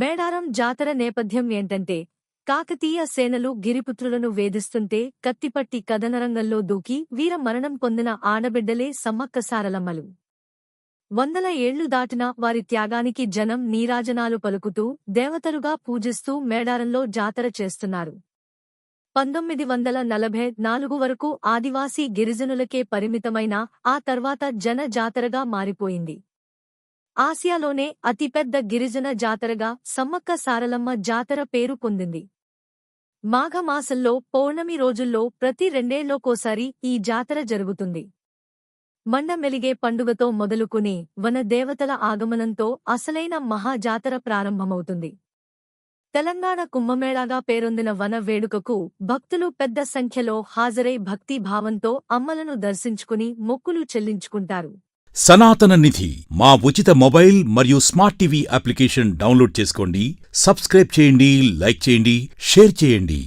మేడారం జాతర నేపథ్యం ఏంటంటే, కాకతీయ సేనలు గిరిపుత్రులను వేధిస్తుంటే కత్తిపట్టి కదనరంగంలో దూకి వీర మరణం పొందిన ఆడబిడ్డలే సమ్మక్క సారలమ్మలు. 100 ఏళ్లు దాటినా వారి త్యాగానికి జనం నీరాజనాలు పలుకుతూ దేవతలుగా పూజిస్తూ మేడారంలో జాతర చేస్తున్నారు. 1944 వరకు ఆదివాసీ గిరిజనులకే పరిమితమైన ఆ తర్వాత జన జాతరగా మారిపోయింది. ఆసియాలోనే అతిపెద్ద గిరిజన జాతరగా సమ్మక్క సారలమ్మ జాతర పేరు పొందింది. మాఘమాసంలో పౌర్ణమి రోజుల్లో ప్రతి రెండేళ్లకోసారి ఈ జాతర జరుగుతుంది. మండ మెలిగే పండుగతో మొదలుకుని వన దేవతల ఆగమనంతో అసలైన మహాజాతర ప్రారంభమవుతుంది. తెలంగాణ కుంభమేళాగా పేరొందిన వన వేడుకకు భక్తులు పెద్ద సంఖ్యలో హాజరై భక్తి భావంతో అమ్మలను దర్శించుకుని మొక్కులు చెల్లించుకుంటారు. సనాతన నిధి మా ఉచిత మొబైల్ మరియు స్మార్ట్ టీవీ అప్లికేషన్ డౌన్లోడ్ చేసుకోండి, సబ్స్క్రైబ్ చేయండి, లైక్ చేయండి, షేర్ చేయండి.